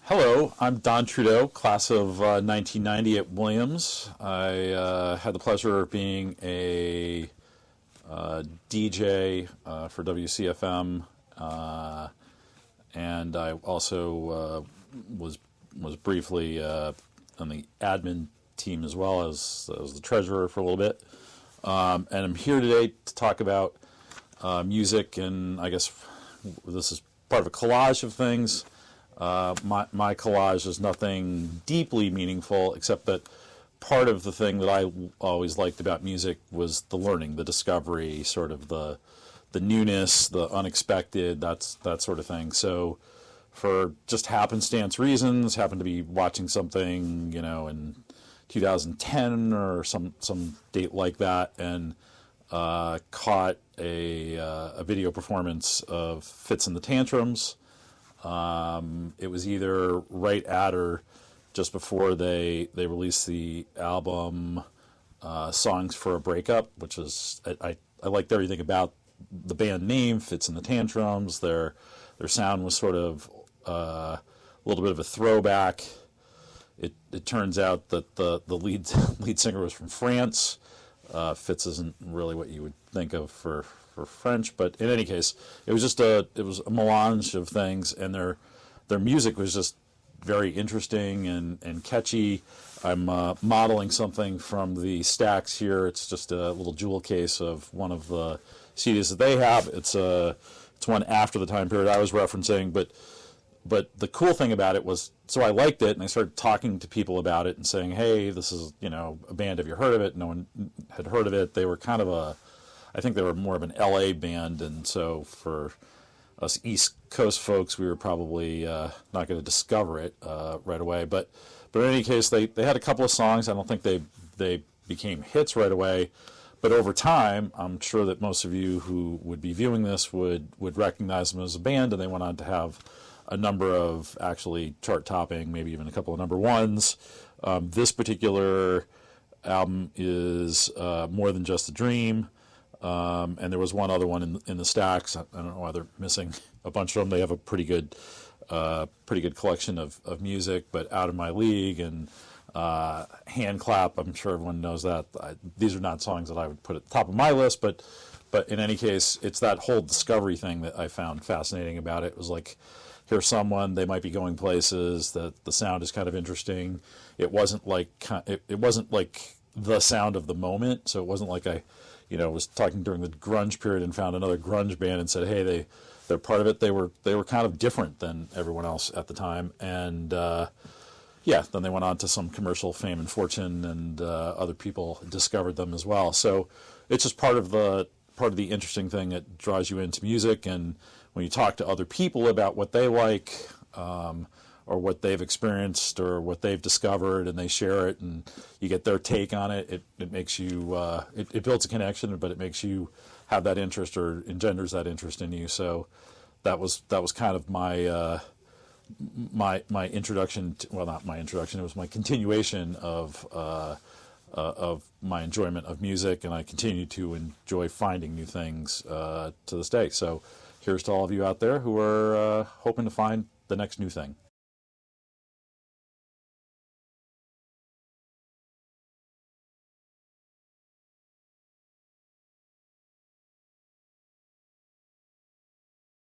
Hello, I'm Don Trudeau, class of 1990 at Williams. I had the pleasure of being a DJ for WCFM, and I also was briefly on the admin team as well as the treasurer for a little bit. And I'm here today to talk about music, and I guess this is part of a collage of things. My collage is nothing deeply meaningful, except that part of the thing that I always liked about music was the learning, the discovery, sort of the newness, the unexpected, that sort of thing. So for just happenstance reasons, happened to be watching something, in 2010 or some date like that, and caught a video performance of Fitz and the Tantrums. It was either right at or just before they released the album Songs for a Breakup, which is I liked everything about the band name, Fitz and the Tantrums. Their sound was sort of a little bit of a throwback. It turns out that the lead singer was from France. Fitz isn't really what you would think of for French, but in any case, it was a melange of things, and their music was just very interesting and catchy. I'm modeling something from the stacks here. It's just a little jewel case of one of the CDs that they have. It's one after the time period I was referencing, but the cool thing about it was, so I liked it, and I started talking to people about it and saying, hey, this is, a band, have you heard of it? No one had heard of it. They were kind of I think they were more of an LA band, and so for us East Coast folks, we were probably not going to discover it right away. But in any case, they had a couple of songs. I don't think they became hits right away, but over time, I'm sure that most of you who would be viewing this would recognize them as a band, and they went on to have a number of actually chart-topping, maybe even a couple of number ones. This particular album is More Than Just a Dream. And there was one other one in the stacks. I don't know why they're missing a bunch of them. They have a pretty good collection of music, but Out of My League and Hand Clap. I'm sure everyone knows that. These are not songs that I would put at the top of my list, but in any case, it's that whole discovery thing that I found fascinating about it. It was like, here's someone, they might be going places, that the sound is kind of interesting. It wasn't like the sound of the moment, so it wasn't like I was talking during the grunge period and found another grunge band and said, hey, they're part of it. They were kind of different than everyone else at the time, and then they went on to some commercial fame and fortune, and other people discovered them as well. So it's just part of the interesting thing that draws you into music, and when you talk to other people about what they like, or what they've experienced or what they've discovered, and they share it, and you get their take on it. It makes you, it builds a connection, but it makes you have that interest, or engenders that interest in you. So that was kind of my introduction to, well, not my introduction, it was my continuation of my enjoyment of music, and I continue to enjoy finding new things to this day. So here's to all of you out there who are hoping to find the next new thing.